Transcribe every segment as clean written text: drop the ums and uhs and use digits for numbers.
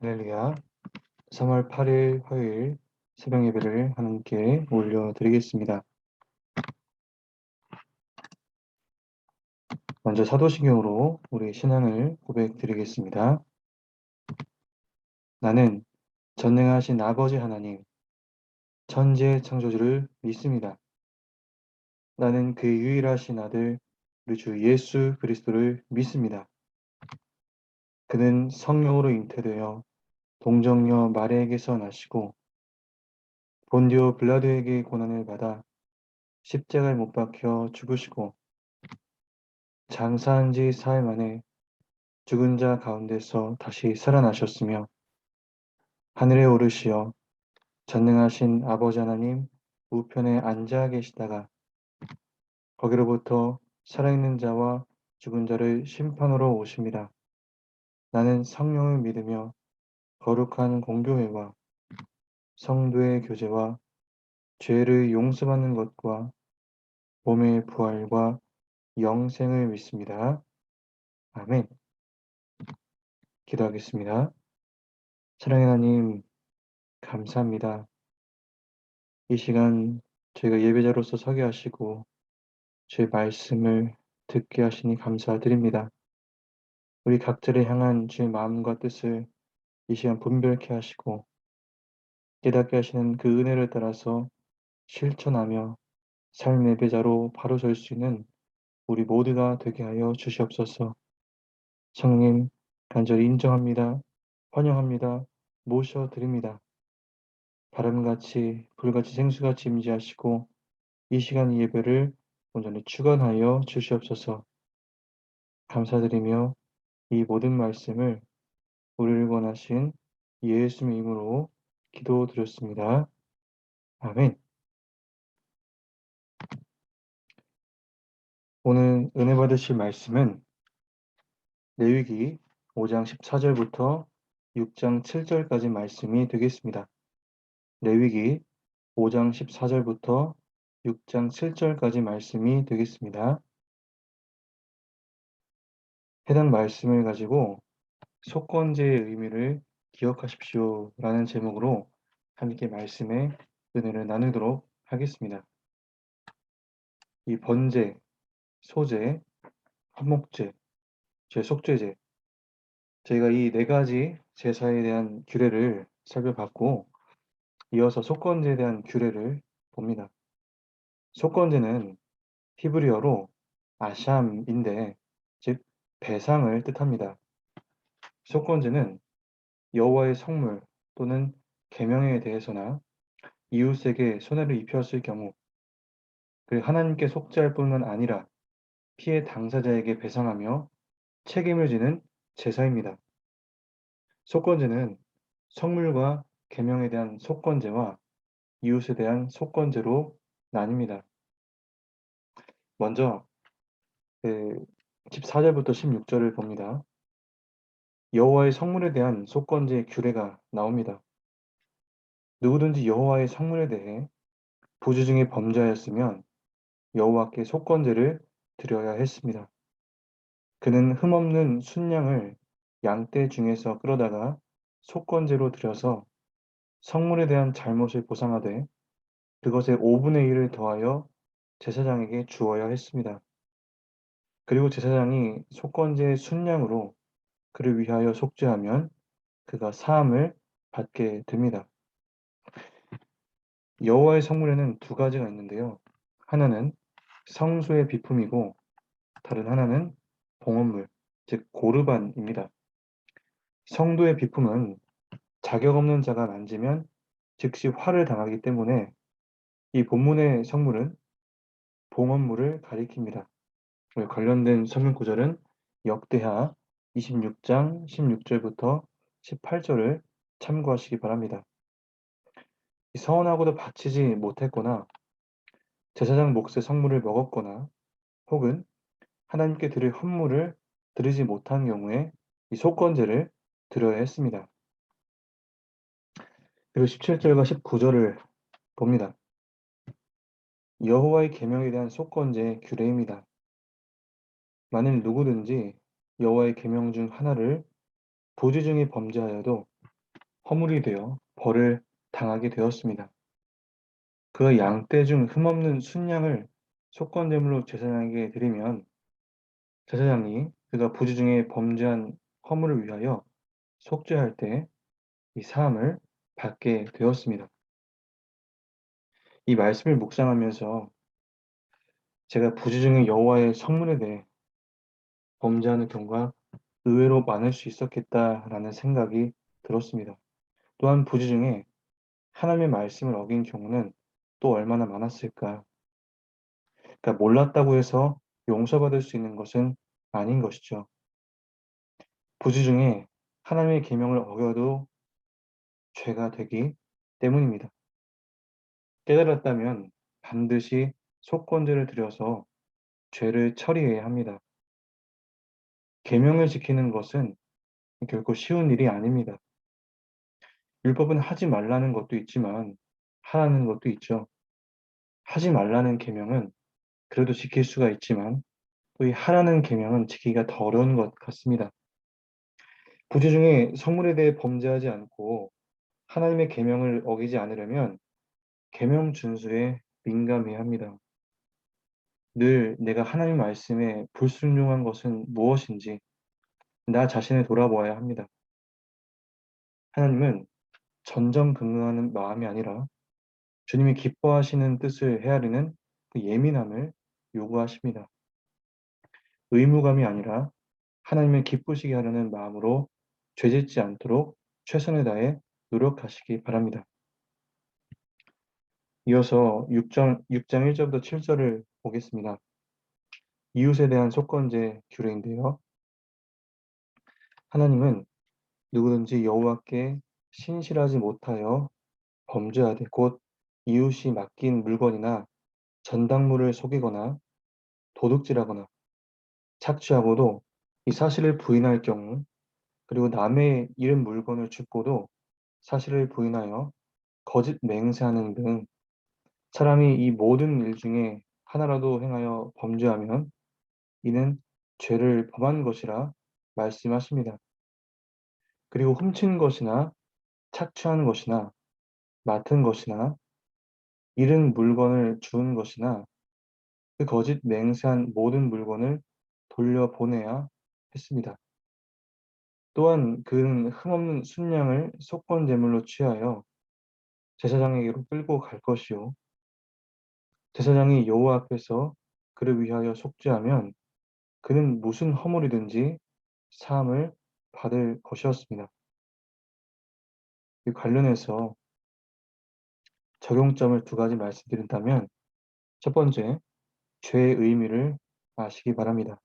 할렐루야. 3월 8일 화요일 새벽 예배를 하나님께 올려드리겠습니다. 먼저 사도신경으로 우리 신앙을 고백드리겠습니다. 나는 전능하신 아버지 하나님, 천지의 창조주를 믿습니다. 나는 그 유일하신 아들, 우리 주 예수 그리스도를 믿습니다. 그는 성령으로 잉태되어 동정녀 마리아에게서 나시고 본디오 빌라도에게 고난을 받아 십자가에 못 박혀 죽으시고 장사한 지 사흘 만에 죽은 자 가운데서 다시 살아나셨으며 하늘에 오르시어 전능하신 아버지 하나님 우편에 앉아 계시다가 거기로부터 살아있는 자와 죽은 자를 심판하러 오십니다. 나는 성령을 믿으며 거룩한 공교회와 성도의 교제와 죄를 용서받는 것과 몸의 부활과 영생을 믿습니다. 아멘. 기도하겠습니다. 사랑의 하나님, 감사합니다. 이 시간 저희가 예배자로서 서게 하시고 주의 말씀을 듣게 하시니 감사드립니다. 우리 각자를 향한 주의 마음과 뜻을 이 시간 분별케 하시고 깨닫게 하시는 그 은혜를 따라서 실천하며 삶의 예배자로 바로 설 수 있는 우리 모두가 되게 하여 주시옵소서. 성님 간절히 인정합니다. 환영합니다. 모셔드립니다. 바람같이 불같이 생수같이 임재하시고 이 시간 예배를 온전히 주관하여 주시옵소서. 감사드리며 이 모든 말씀을 우리를 원하신 예수님의 이름으로 기도드렸습니다. 아멘. 오늘 은혜 받으실 말씀은 레위기 5장 14절부터 6장 7절까지 말씀이 되겠습니다. 레위기 5장 14절부터 6장 7절까지 말씀이 되겠습니다. 해당 말씀을 가지고 속건제의 의미를 기억하십시오 라는 제목으로 함께 말씀의 은혜를 나누도록 하겠습니다. 이 번제, 소제, 화목제, 제속죄제, 저희가 이 네 가지 제사에 대한 규례를 살펴봤고 이어서 속건제에 대한 규례를 봅니다. 속건제는 히브리어로 아샴인데 즉 배상을 뜻합니다. 속건제는 여호와의 성물 또는 계명에 대해서나 이웃에게 손해를 입혔을 경우 그 하나님께 속죄할 뿐만 아니라 피해 당사자에게 배상하며 책임을 지는 제사입니다. 속건제는 성물과 계명에 대한 속건제와 이웃에 대한 속건제로 나뉩니다. 먼저 14절부터 16절을 봅니다. 여호와의 성물에 대한 속건제 규례가 나옵니다. 누구든지 여호와의 성물에 대해 부주 중에 범죄하였으면 여호와께 속건제를 드려야 했습니다. 그는 흠없는 순양을 양떼 중에서 끌어다가 속건제로 드려서 성물에 대한 잘못을 보상하되 그것의 5분의 1을 더하여 제사장에게 주어야 했습니다. 그리고 제사장이 속건제의 순양으로 그를 위하여 속죄하면 그가 사함을 받게 됩니다. 여호와의 성물에는 두 가지가 있는데요. 하나는 성소의 비품이고 다른 하나는 봉헌물, 즉 고르반입니다. 성도의 비품은 자격 없는 자가 만지면 즉시 화를 당하기 때문에 이 본문의 성물은 봉헌물을 가리킵니다. 관련된 성경 구절은 역대하 26장 16절부터 18절을 참고하시기 바랍니다. 서원하고도 바치지 못했거나 제사장 몫의 성물을 먹었거나 혹은 하나님께 드릴 헌물을 드리지 못한 경우에 이 속건제를 드려야 했습니다. 그리고 17절과 19절을 봅니다. 여호와의 계명에 대한 속건제의 규례입니다. 만일 누구든지 여호와의 계명 중 하나를 부주 중에 범죄하여도 허물이 되어 벌을 당하게 되었습니다. 그 양떼 중 흠없는 순양을 속건제물로 제사장에게 드리면 제사장이 그가 부지 중에 범죄한 허물을 위하여 속죄할 때 이 사함을 받게 되었습니다. 이 말씀을 묵상하면서 제가 부지 중에 여호와의 성문에 대해 범죄하는 경우가 의외로 많을 수 있었겠다라는 생각이 들었습니다. 또한 부지 중에 하나님의 말씀을 어긴 경우는 또 얼마나 많았을까? 그러니까 몰랐다고 해서 용서받을 수 있는 것은 아닌 것이죠. 부지 중에 하나님의 계명을 어겨도 죄가 되기 때문입니다. 깨달았다면 반드시 속건제를 드려서 죄를 처리해야 합니다. 계명을 지키는 것은 결코 쉬운 일이 아닙니다. 율법은 하지 말라는 것도 있지만 하라는 것도 있죠. 하지 말라는 계명은 그래도 지킬 수가 있지만 또 이 하라는 계명은 지키기가 더 어려운 것 같습니다. 부지 중에 성물에 대해 범죄하지 않고 하나님의 계명을 어기지 않으려면 계명 준수에 민감해야 합니다. 늘 내가 하나님 말씀에 불순종한 것은 무엇인지 나 자신을 돌아보아야 합니다. 하나님은 전전긍긍하는 마음이 아니라 주님이 기뻐하시는 뜻을 헤아리는 그 예민함을 요구하십니다. 의무감이 아니라 하나님을 기쁘시게 하려는 마음으로 죄짓지 않도록 최선을 다해 노력하시기 바랍니다. 이어서 6장 1절부터 7절을 보겠습니다. 이웃에 대한 속건제 규례인데요. 하나님은 누구든지 여호와께 신실하지 못하여 범죄하되 곧 이웃이 맡긴 물건이나 전당물을 속이거나 도둑질하거나 착취하고도 이 사실을 부인할 경우 그리고 남의 잃은 물건을 줍고도 사실을 부인하여 거짓 맹세하는 등 사람이 이 모든 일 중에 하나라도 행하여 범죄하면 이는 죄를 범한 것이라 말씀하십니다. 그리고 훔친 것이나 착취한 것이나 맡은 것이나 잃은 물건을 주운 것이나 그 거짓 맹세한 모든 물건을 돌려보내야 했습니다. 또한 그는 흠없는 순양을 속건제물로 취하여 제사장에게로 끌고 갈 것이요 제사장이 여호와 앞에서 그를 위하여 속죄하면 그는 무슨 허물이든지 사함을 받을 것이었습니다. 이 관련해서 적용점을 두 가지 말씀드린다면 첫 번째, 죄의 의미를 아시기 바랍니다.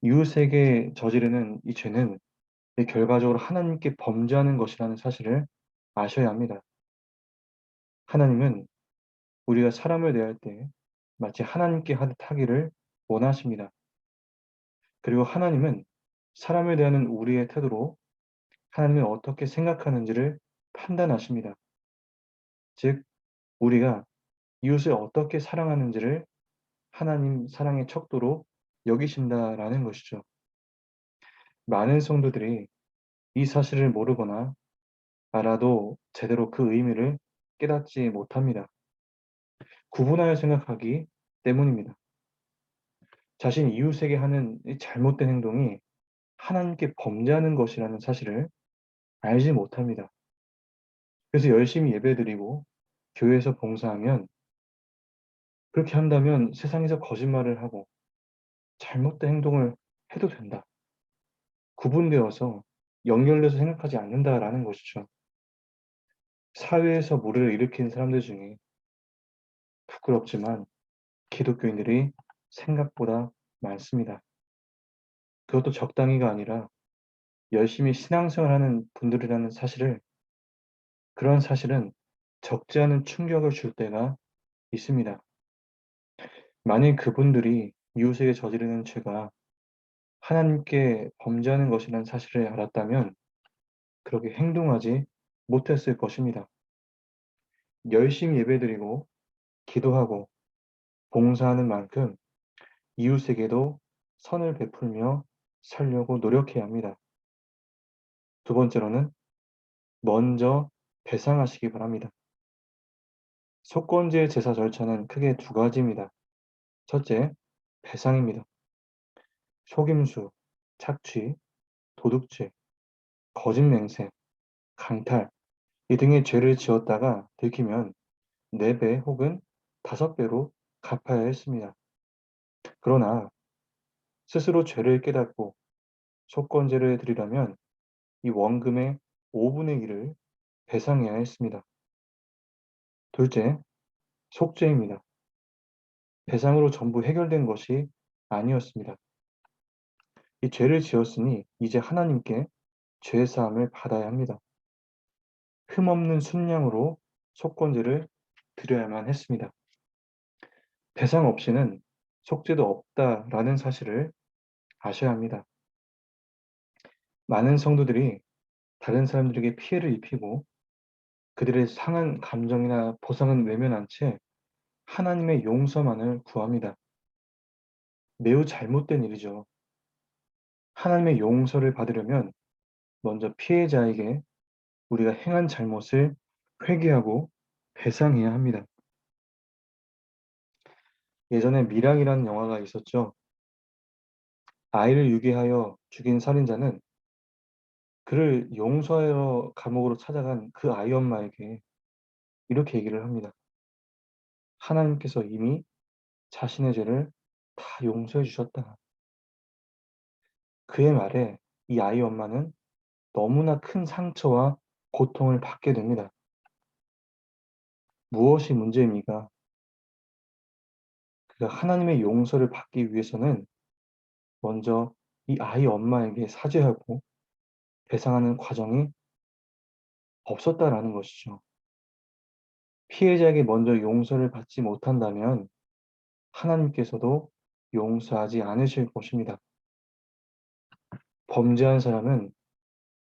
이웃에게 저지르는 이 죄는 결과적으로 하나님께 범죄하는 것이라는 사실을 아셔야 합니다. 하나님은 우리가 사람을 대할 때 마치 하나님께 하듯 하기를 원하십니다. 그리고 하나님은 사람을 대하는 우리의 태도로 하나님이 어떻게 생각하는지를 판단하십니다. 즉, 우리가 이웃을 어떻게 사랑하는지를 하나님 사랑의 척도로 여기신다라는 것이죠. 많은 성도들이 이 사실을 모르거나 알아도 제대로 그 의미를 깨닫지 못합니다. 구분하여 생각하기 때문입니다. 자신 이웃에게 하는 이 잘못된 행동이 하나님께 범죄하는 것이라는 사실을 알지 못합니다. 그래서 열심히 예배드리고 교회에서 봉사하면 그렇게 한다면 세상에서 거짓말을 하고 잘못된 행동을 해도 된다. 구분되어서 연결돼서 생각하지 않는다라는 것이죠. 사회에서 무리를 일으킨 사람들 중에 부끄럽지만 기독교인들이 생각보다 많습니다. 그것도 적당히가 아니라 열심히 신앙생활하는 분들이라는 사실을 그런 사실은 적지 않은 충격을 줄 때가 있습니다. 만일 그분들이 이웃에게 저지르는 죄가 하나님께 범죄하는 것이라는 사실을 알았다면 그렇게 행동하지 못했을 것입니다. 열심히 예배드리고 기도하고 봉사하는 만큼 이웃에게도 선을 베풀며 살려고 노력해야 합니다. 두 번째로는 먼저 배상하시기 바랍니다. 속건제 제사 절차는 크게 두 가지입니다. 첫째, 배상입니다. 속임수, 착취, 도둑질, 거짓맹세, 강탈, 이 등의 죄를 지었다가 들키면 4배 혹은 5배로 갚아야 했습니다. 그러나 스스로 죄를 깨닫고 속건제를 드리려면 이 원금의 5분의 1을 배상해야 했습니다. 둘째, 속죄입니다. 배상으로 전부 해결된 것이 아니었습니다. 이 죄를 지었으니 이제 하나님께 죄사함을 받아야 합니다. 흠없는 순양으로 속건제를 드려야만 했습니다. 배상 없이는 속죄도 없다라는 사실을 아셔야 합니다. 많은 성도들이 다른 사람들에게 피해를 입히고 그들의 상한 감정이나 보상은 외면한 채 하나님의 용서만을 구합니다. 매우 잘못된 일이죠. 하나님의 용서를 받으려면 먼저 피해자에게 우리가 행한 잘못을 회개하고 배상해야 합니다. 예전에 미랑이라는 영화가 있었죠. 아이를 유기하여 죽인 살인자는 그를 용서하여 감옥으로 찾아간 그 아이 엄마에게 이렇게 얘기를 합니다. 하나님께서 이미 자신의 죄를 다 용서해 주셨다. 그의 말에 이 아이 엄마는 너무나 큰 상처와 고통을 받게 됩니다. 무엇이 문제입니까? 그가 하나님의 용서를 받기 위해서는 먼저 이 아이 엄마에게 사죄하고 배상하는 과정이 없었다라는 것이죠. 피해자에게 먼저 용서를 받지 못한다면 하나님께서도 용서하지 않으실 것입니다. 범죄한 사람은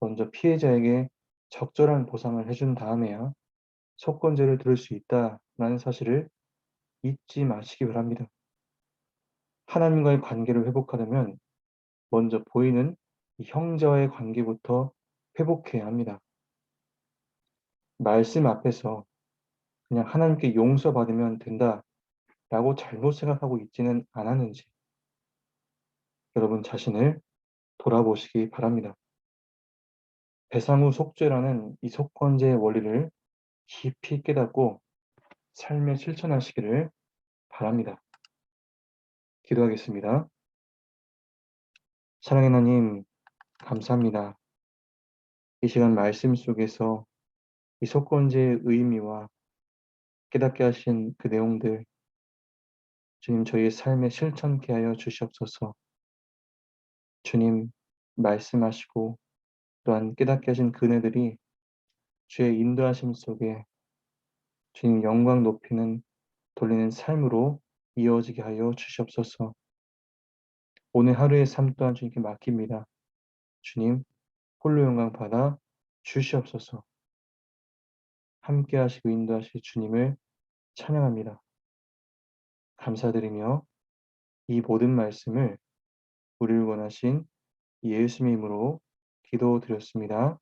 먼저 피해자에게 적절한 보상을 해준 다음에야 속건제를 들을 수 있다라는 사실을 잊지 마시기 바랍니다. 하나님과의 관계를 회복하려면 먼저 보이는 이 형제와의 관계부터 회복해야 합니다. 말씀 앞에서 그냥 하나님께 용서받으면 된다라고 잘못 생각하고 있지는 않았는지 여러분 자신을 돌아보시기 바랍니다. 배상 후 속죄라는 이 속건제의 원리를 깊이 깨닫고 삶에 실천하시기를 바랍니다. 기도하겠습니다. 사랑의 하나님, 감사합니다. 이 시간 말씀 속에서 이 속건제의 의미와 깨닫게 하신 그 내용들, 주님 저희의 삶에 실천케 하여 주시옵소서. 주님, 말씀하시고 또한 깨닫게 하신 그네들이 주의 인도하심 속에 주님 영광 높이는 돌리는 삶으로 이어지게 하여 주시옵소서. 오늘 하루의 삶 또한 주님께 맡깁니다. 주님, 홀로 영광 받아 주시옵소서. 함께 하시고 인도하실 주님을 찬양합니다. 감사드리며 이 모든 말씀을 우리를 원하신 예수님의 이름으로 기도드렸습니다.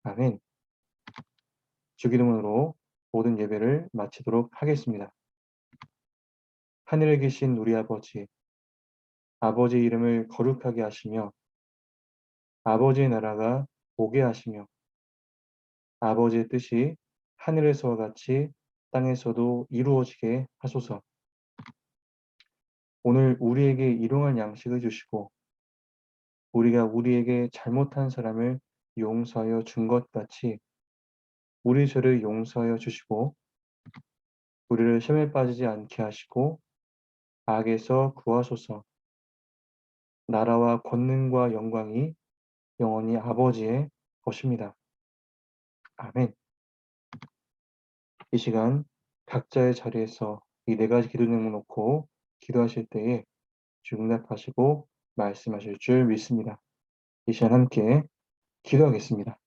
아멘. 주기도문으로 모든 예배를 마치도록 하겠습니다. 하늘에 계신 우리 아버지, 아버지의 이름을 거룩하게 하시며 아버지의 나라가 오게 하시며 아버지의 뜻이 하늘에서와 같이 땅에서도 이루어지게 하소서. 오늘 우리에게 일용할 양식을 주시고 우리가 우리에게 잘못한 사람을 용서하여 준 것 같이 우리 죄를 용서하여 주시고 우리를 시험에 빠지지 않게 하시고 악에서 구하소서. 나라와 권능과 영광이 영원히 아버지의 것입니다. 아멘. 이 시간 각자의 자리에서 이 4가지 기도 내용 놓고 기도하실 때에 응답하시고 말씀하실 줄 믿습니다. 이 시간 함께 기도하겠습니다.